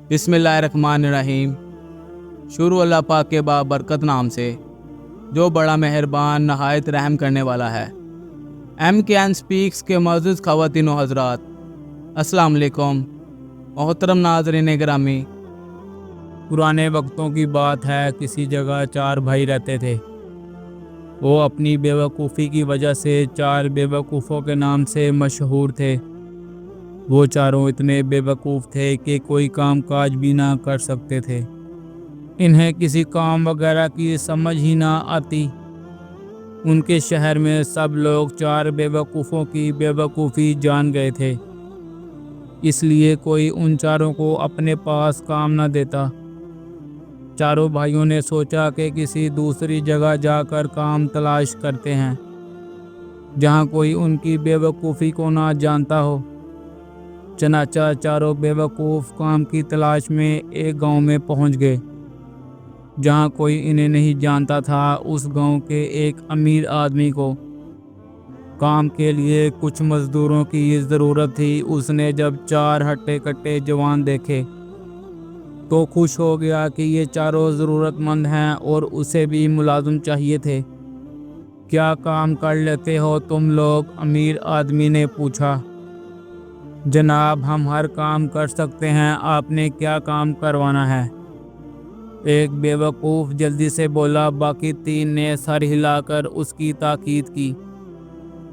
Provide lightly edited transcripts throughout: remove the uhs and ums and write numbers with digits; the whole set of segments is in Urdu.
بسم اللہ الرحمن الرحیم۔ شروع اللہ پاک کے بابرکت نام سے جو بڑا مہربان نہایت رحم کرنے والا ہے۔ MKN سپیکس کے معزز خواتین و حضرات، السلام علیکم۔ محترم ناظرین گرامی، پرانے وقتوں کی بات ہے، کسی جگہ 4 بھائی رہتے تھے۔ وہ اپنی بیوقوفی کی وجہ سے 4 بیوقوفوں کے نام سے مشہور تھے۔ وہ چاروں اتنے بیوقوف تھے کہ کوئی کام کاج بھی نہ کر سکتے تھے۔ انہیں کسی کام وغیرہ کی سمجھ ہی نہ آتی۔ ان کے شہر میں سب لوگ 4 بیوقوفوں کی بیوقوفی جان گئے تھے، اس لیے کوئی ان چاروں کو اپنے پاس کام نہ دیتا۔ چاروں بھائیوں نے سوچا کہ کسی دوسری جگہ جا کر کام تلاش کرتے ہیں، جہاں کوئی ان کی بیوقوفی کو نہ جانتا ہو۔ چنانچہ چاروں بیوقوف کام کی تلاش میں ایک گاؤں میں پہنچ گئے، جہاں کوئی انہیں نہیں جانتا تھا۔ اس گاؤں کے ایک امیر آدمی کو کام کے لیے کچھ مزدوروں کی ضرورت تھی۔ اس نے جب 4 ہٹے کٹے جوان دیکھے تو خوش ہو گیا کہ یہ چاروں ضرورت مند ہیں اور اسے بھی ملازم چاہیے تھے۔ کیا کام کر لیتے ہو تم لوگ؟ امیر آدمی نے پوچھا۔ جناب، ہم ہر کام کر سکتے ہیں، آپ نے کیا کام کروانا ہے؟ ایک بیوقوف جلدی سے بولا۔ باقی 3 نے سر ہلا کر اس کی تاکید کی۔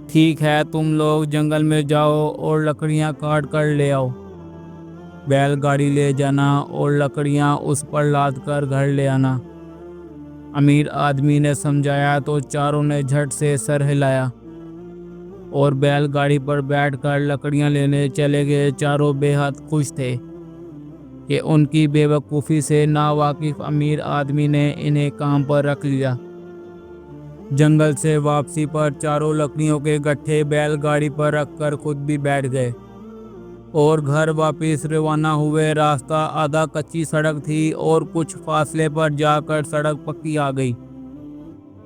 ٹھیک ہے، تم لوگ جنگل میں جاؤ اور لکڑیاں کاٹ کر لے آؤ۔ بیل گاڑی لے جانا اور لکڑیاں اس پر لاد کر گھر لے آنا۔ امیر آدمی نے سمجھایا تو چاروں نے جھٹ سے سر ہلایا اور بیل گاڑی پر بیٹھ کر لکڑیاں لینے چلے گئے۔ چاروں بے حد خوش تھے کہ ان کی بیوقوفی سے ناواقف امیر آدمی نے انہیں کام پر رکھ لیا۔ جنگل سے واپسی پر چاروں لکڑیوں کے گٹھے بیل گاڑی پر رکھ کر خود بھی بیٹھ گئے اور گھر واپس روانہ ہوئے۔ راستہ آدھا کچی سڑک تھی اور کچھ فاصلے پر جا کر سڑک پکی آ گئی۔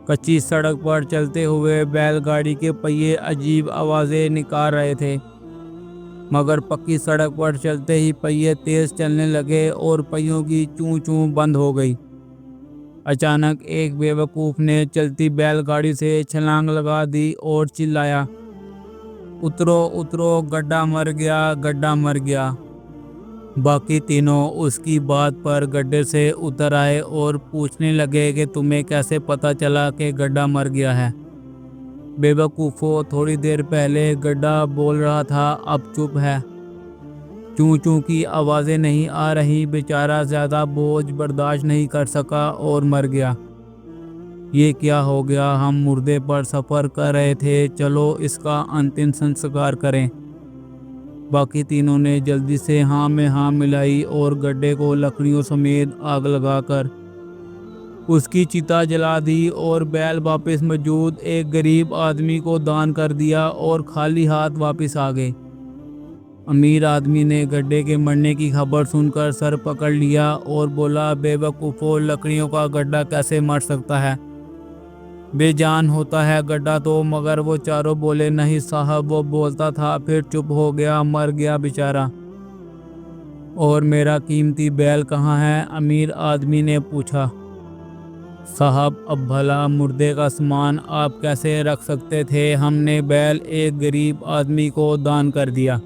کچی سڑک پر چلتے ہوئے بیل گاڑی کے پہیے عجیب آوازیں نکال رہے تھے، مگر پکی سڑک پر چلتے ہی پہیے تیز چلنے لگے اور پہیوں کی چوں چوں بند ہو گئی۔ اچانک ایک بیوقوف نے چلتی بیل گاڑی سے چھلانگ لگا دی اور چلایا، اترو اترو، گڈھا مر گیا، گڈھا مر گیا۔ باقی تینوں اس کی بات پر گڈھے سے اتر آئے اور پوچھنے لگے کہ تمہیں کیسے پتا چلا کہ گڈھا مر گیا ہے؟ بیوقوفوں، تھوڑی دیر پہلے گڈھا بول رہا تھا، اب چپ ہے۔ چوں چوں کی آوازیں نہیں آ رہی، بیچارہ زیادہ بوجھ برداشت نہیں کر سکا اور مر گیا۔ یہ کیا ہو گیا؟ ہم مردے پر سفر کر رہے تھے، چلو اس کا انتم سنسکار کریں۔ باقی تینوں نے جلدی سے ہاں میں ہاں ملائی اور گڈھے کو لکڑیوں سمیت آگ لگا کر اس کی چتا جلا دی اور بیل واپس موجود ایک غریب آدمی کو دان کر دیا اور خالی ہاتھ واپس آ گئے۔ امیر آدمی نے گڈھے کے مرنے کی خبر سن کر سر پکڑ لیا اور بولا، بے وقوفو، لکڑیوں کا گڈھا کیسے مر سکتا ہے؟ بے جان ہوتا ہے گڈھا تو۔ مگر وہ چاروں بولے، نہیں صاحب، وہ بولتا تھا پھر چپ ہو گیا، مر گیا بیچارہ۔ اور میرا قیمتی بیل کہاں ہے؟ امیر آدمی نے پوچھا۔ صاحب، اب بھلا مردے کا سامان آپ کیسے رکھ سکتے تھے؟ ہم نے بیل ایک غریب آدمی کو دان کر دیا۔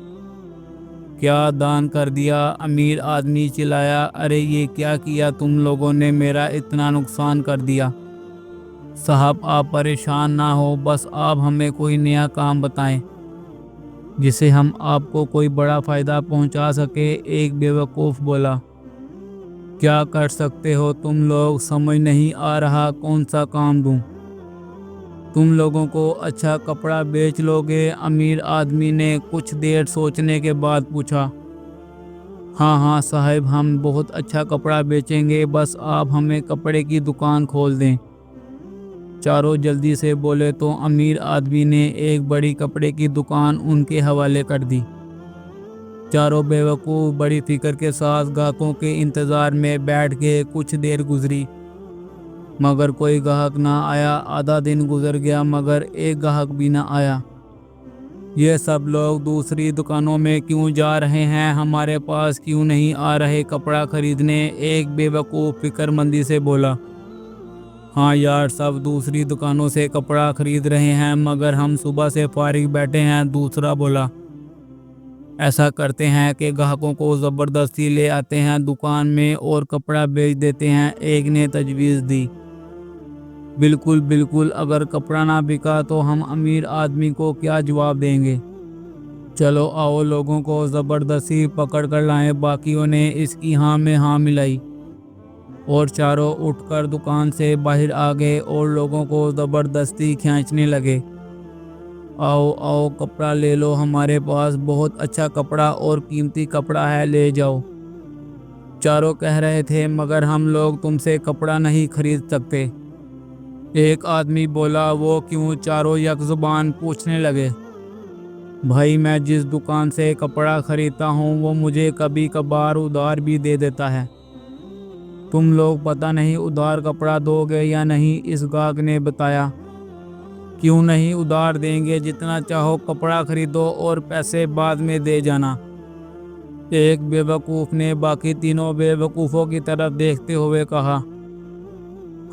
کیا دان کر دیا؟ امیر آدمی چلایا، ارے یہ کیا کیا تم لوگوں نے؟ میرا اتنا نقصان کر دیا۔ صاحب، آپ پریشان نہ ہو، بس آپ ہمیں کوئی نیا کام بتائیں جس سے ہم آپ کو کوئی بڑا فائدہ پہنچا سکے۔ ایک بیوقوف بولا۔ کیا کر سکتے ہو تم لوگ؟ سمجھ نہیں آ رہا، کون سا کام دوں؟ تم لوگوں کو اچھا کپڑا بیچ لو گے؟ امیر آدمی نے کچھ دیر سوچنے کے بعد پوچھا۔ ہاں ہاں صاحب، ہم بہت اچھا کپڑا بیچیں گے، بس آپ ہمیں کپڑے کی دکان کھول دیں۔ چاروں جلدی سے بولے تو امیر آدمی نے ایک بڑی کپڑے کی دکان ان کے حوالے کر دی۔ چاروں بیوقوف بڑی فکر کے ساتھ گاہکوں کے انتظار میں بیٹھ گئے۔ کچھ دیر گزری مگر کوئی گاہک نہ آیا۔ آدھا دن گزر گیا مگر ایک گاہک بھی نہ آیا۔ یہ سب لوگ دوسری دکانوں میں کیوں جا رہے ہیں، ہمارے پاس کیوں نہیں آ رہے کپڑا خریدنے؟ ایک بے وقوف فکر مندی سے بولا۔ ہاں یار، سب دوسری دکانوں سے کپڑا خرید رہے ہیں مگر ہم صبح سے فارغ بیٹھے ہیں، دوسرا بولا۔ ایسا کرتے ہیں کہ گاہکوں کو زبردستی لے آتے ہیں دکان میں اور کپڑا بیچ دیتے ہیں، ایک نے تجویز دی۔ بالکل بالکل، اگر کپڑا نہ بکا تو ہم امیر آدمی کو کیا جواب دیں گے؟ چلو آؤ لوگوں کو زبردستی پکڑ کر لائیں۔ باقیوں نے اس کی ہاں میں ہاں ملائی اور چاروں اٹھ کر دکان سے باہر آ گئے اور لوگوں کو زبردستی کھینچنے لگے۔ آؤ آؤ کپڑا لے لو، ہمارے پاس بہت اچھا کپڑا اور قیمتی کپڑا ہے، لے جاؤ۔ چاروں کہہ رہے تھے مگر ہم لوگ تم سے کپڑا نہیں خرید سکتے۔ ایک آدمی بولا۔ وہ کیوں؟ چاروں یک زبان پوچھنے لگے۔ بھائی میں جس دکان سے کپڑا خریدتا ہوں وہ مجھے کبھی کبھار ادھار بھی دے دیتا ہے۔ تم لوگ پتہ نہیں ادھار کپڑا دو گے یا نہیں، اس گاہک نے بتایا۔ کیوں نہیں ادھار دیں گے، جتنا چاہو کپڑا خریدو اور پیسے بعد میں دے جانا۔ ایک بے وقوف نے باقی تینوں بے وقوفوں کی طرف دیکھتے ہوئے کہا۔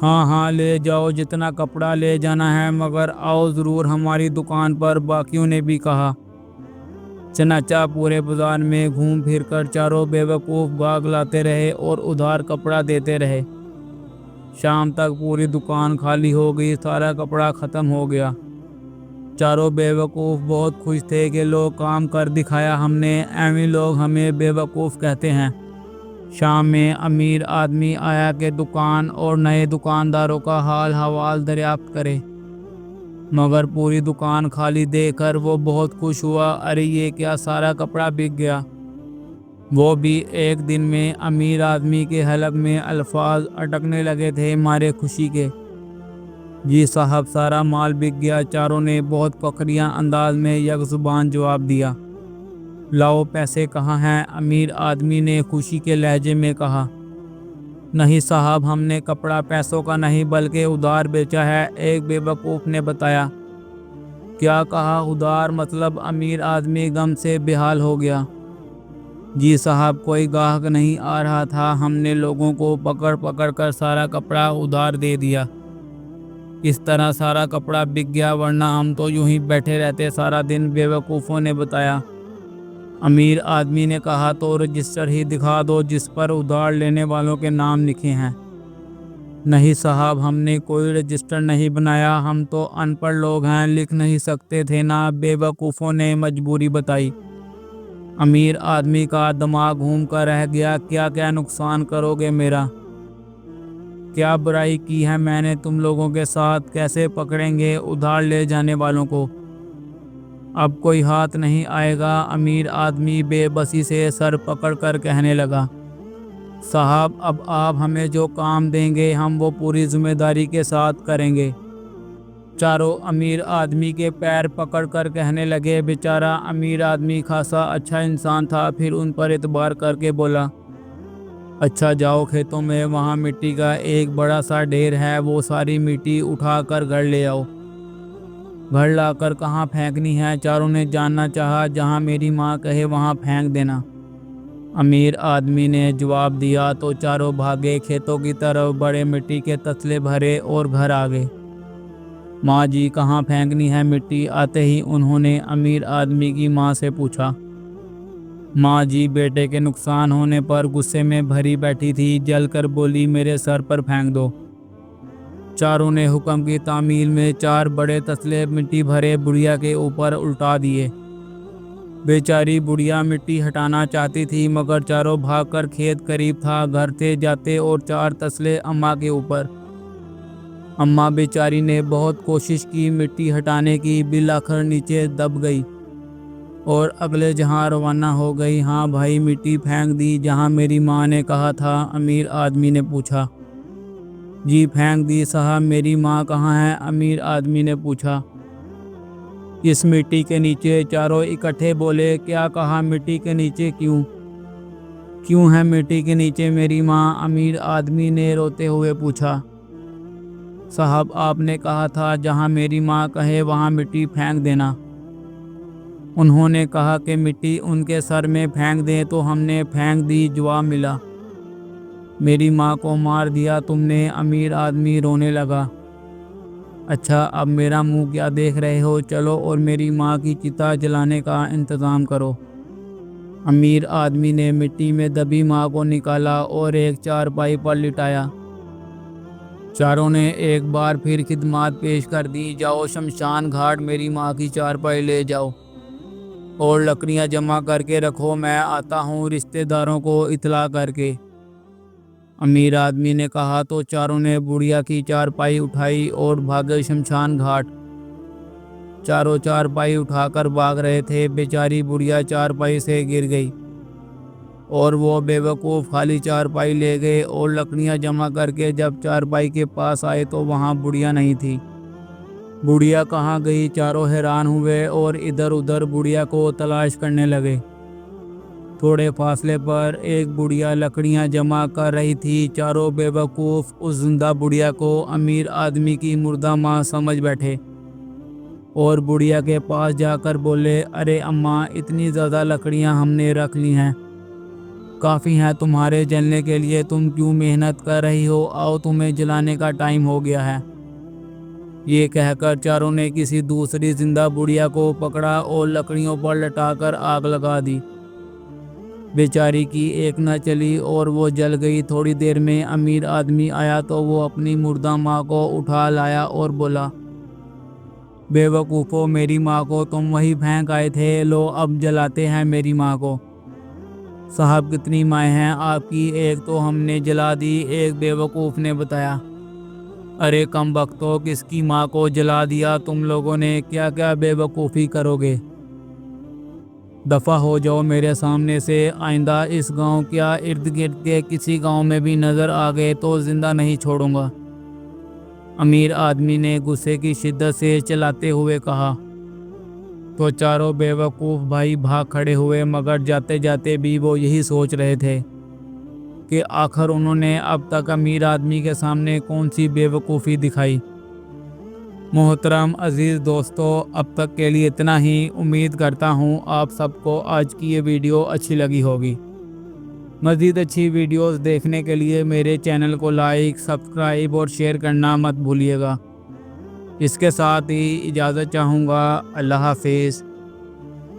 ہاں ہاں لے جاؤ، جتنا کپڑا لے جانا ہے، مگر آؤ ضرور ہماری دکان پر، باقیوں نے بھی کہا۔ چنانچہ پورے بازار میں گھوم پھر کر چاروں بے وقوف گاہک لاتے رہے اور ادھار کپڑا دیتے رہے۔ شام تک پوری دکان خالی ہو گئی، سارا کپڑا ختم ہو گیا۔ چاروں بے وقوف بہت خوش تھے کہ لو کام کر دکھایا ہم نے، ایویں لوگ ہمیں بے وقوف کہتے ہیں۔ شام میں امیر آدمی آیا کہ دکان اور نئے دکانداروں کا حال حوال دریافت کرے، مگر پوری دکان خالی دیکھ کر وہ بہت خوش ہوا۔ ارے یہ کیا، سارا کپڑا بک گیا! وہ بھی ایک دن میں! امیر آدمی کے حلق میں الفاظ اٹکنے لگے تھے مارے خوشی کے۔ جی صاحب، سارا مال بک گیا، چاروں نے بہت فخریہ انداز میں یک زبان جواب دیا۔ لاؤ پیسے کہاں ہیں؟ امیر آدمی نے خوشی کے لہجے میں کہا۔ نہیں صاحب، ہم نے کپڑا پیسوں کا نہیں بلکہ ادھار بیچا ہے، ایک بے وقوف نے بتایا۔ کیا کہا؟ ادھار مطلب؟ امیر آدمی غم سے بے حال ہو گیا۔ جی صاحب، کوئی گاہک نہیں آ رہا تھا، ہم نے لوگوں کو پکڑ پکڑ کر سارا کپڑا ادھار دے دیا، اس طرح سارا کپڑا بک گیا، ورنہ ہم تو یوں ہی بیٹھے رہتے سارا دن، بے وقوفوں نے بتایا۔ امیر آدمی نے کہا تو رجسٹر ہی دکھا دو جس پر ادھار لینے والوں کے نام لکھے ہیں۔ نہیں صاحب، ہم نے کوئی رجسٹر نہیں بنایا، ہم تو ان پڑھ لوگ ہیں، لکھ نہیں سکتے تھے نا، بے وقوفوں نے مجبوری بتائی۔ امیر آدمی کا دماغ گھوم کر رہ گیا۔ کیا کیا نقصان کرو گے میرا؟ کیا برائی کی ہے میں نے تم لوگوں کے ساتھ؟ کیسے پکڑیں گے ادھار لے جانے والوں کو؟ اب کوئی ہاتھ نہیں آئے گا؟ امیر آدمی بے بسی سے سر پکڑ کر کہنے لگا۔ صاحب، اب آپ ہمیں جو کام دیں گے ہم وہ پوری ذمہ داری کے ساتھ کریں گے۔ چاروں امیر آدمی کے پیر پکڑ کر کہنے لگے۔ بیچارہ امیر آدمی خاصا اچھا انسان تھا، پھر ان پر اعتبار کر کے بولا۔ اچھا جاؤ کھیتوں میں، وہاں مٹی کا ایک بڑا سا ڈھیر ہے، وہ ساری مٹی اٹھا کر گھر لے آؤ۔ گھر لا کر کہاں پھینکنی ہے؟ چاروں نے جاننا چاہا۔ جہاں میری ماں کہے وہاں پھینک دینا، امیر آدمی نے جواب دیا۔ تو چاروں بھاگے کھیتوں کی طرف، بڑے مٹی کے تسلے بھرے اور گھر آ گئے۔ ماں جی کہاں پھینکنی ہے مٹی؟ آتے ہی انہوں نے امیر آدمی کی ماں سے پوچھا۔ ماں جی بیٹے کے نقصان ہونے پر غصے میں بھری بیٹھی تھی، جل کر بولی میرے سر پر پھینک دو۔ چاروں نے حکم کی تعمیل میں 4 بڑے تسلے مٹی بھرے بڑھیا کے اوپر الٹا دیے۔ بیچاری بڑھیا مٹی ہٹانا چاہتی تھی مگر چاروں بھاگ کر کھیت قریب تھا، گھر سے جاتے اور 4 تسلے اماں کے اوپر۔ اماں بیچاری نے بہت کوشش کی مٹی ہٹانے کی، بالآخر نیچے دب گئی اور اگلے جہاں روانہ ہو گئی۔ ہاں بھائی، مٹی پھینک دی جہاں میری ماں نے کہا تھا؟ امیر آدمی نے پوچھا۔ جی پھینک دی صاحب۔ میری ماں کہاں ہے؟ امیر آدمی نے پوچھا۔ اس مٹی کے نیچے، چاروں اکٹھے بولے۔ کیا کہا؟ مٹی کے نیچے کیوں؟ کیوں ہے مٹی کے نیچے میری ماں؟ امیر آدمی نے روتے ہوئے پوچھا۔ صاحب آپ نے کہا تھا جہاں میری ماں کہے وہاں مٹی پھینک دینا۔ انہوں نے کہا کہ مٹی ان کے سر میں پھینک دیں تو ہم نے پھینک دی، جواب ملا۔ میری ماں کو مار دیا تم نے، امیر آدمی رونے لگا۔ اچھا اب میرا منہ کیا دیکھ رہے ہو، چلو اور میری ماں کی چتا جلانے کا انتظام کرو۔ امیر آدمی نے مٹی میں دبی ماں کو نکالا اور ایک چارپائی پر لٹایا۔ چاروں نے ایک بار پھر خدمات پیش کر دی، جاؤ شمشان گھاٹ میری ماں کی چارپائی لے جاؤ اور لکڑیاں جمع کر کے رکھو، میں آتا ہوں رشتہ داروں کو اطلاع کر کے۔ امیر آدمی نے کہا تو چاروں نے بڑھیا کی چارپائی اٹھائی اور بھاگے شمشان گھاٹ۔ چاروں چارپائی اٹھا کر بھاگ رہے تھے، بیچاری بڑھیا چارپائی سے گر گئی اور وہ بے وقوف خالی چارپائی لے گئے اور لکڑیاں جمع کر کے جب چارپائی کے پاس آئے تو وہاں بڑھیا نہیں تھی۔ بڑھیا کہاں گئی، چاروں حیران ہوئے اور ادھر ادھر بڑھیا کو تلاش کرنے لگے۔ تھوڑے فاصلے پر ایک بڑھیا لکڑیاں جمع کر رہی تھی، چاروں بے وقوف اس زندہ بڑھیا کو امیر آدمی کی مردہ ماں سمجھ بیٹھے اور بڑھیا کے پاس جا کر بولے، ارے اماں اتنی زیادہ لکڑیاں ہم نے رکھ لی ہیں، کافی ہیں تمہارے جلنے کے لیے، تم کیوں محنت کر رہی ہو، آؤ تمہیں جلانے کا ٹائم ہو گیا ہے۔ یہ کہہ کر چاروں نے کسی دوسری زندہ بڑھیا کو پکڑا اور لکڑیوں پر لٹا کر آگ لگا دی۔ بیچاری کی ایک نہ چلی اور وہ جل گئی۔ تھوڑی دیر میں امیر آدمی آیا تو وہ اپنی مردہ ماں کو اٹھا لایا اور بولا، بے وقوفو میری ماں کو تم وہی پھینک آئے تھے، لو اب جلاتے ہیں میری ماں کو۔ صاحب کتنی مائیں ہیں آپ کی، ایک تو ہم نے جلا دی، ایک بے وقوف نے بتایا۔ ارے کم بختو، کس کی ماں کو جلا دیا تم لوگوں نے، کیا کیا بے وقوفی کرو گے، دفع ہو جاؤ میرے سامنے سے، آئندہ اس گاؤں کیا ارد گرد کے کسی گاؤں میں بھی نظر آ گئے تو زندہ نہیں چھوڑوں گا۔ امیر آدمی نے غصے کی شدت سے چلاتے ہوئے کہا۔ تو چاروں بے وقوف بھائی بھاگ کھڑے ہوئے، مگر جاتے جاتے بھی وہ یہی سوچ رہے تھے کہ آخر انہوں نے اب تک امیر آدمی کے سامنے کون سی بے وقوفی دکھائی۔ محترم عزیز دوستو، اب تک کے لیے اتنا ہی۔ امید کرتا ہوں آپ سب کو آج کی یہ ویڈیو اچھی لگی ہوگی۔ مزید اچھی ویڈیوز دیکھنے کے لیے میرے چینل کو لائک، سبسکرائب اور شیئر کرنا مت بھولیے گا۔ اس کے ساتھ ہی اجازت چاہوں گا، اللہ حافظ۔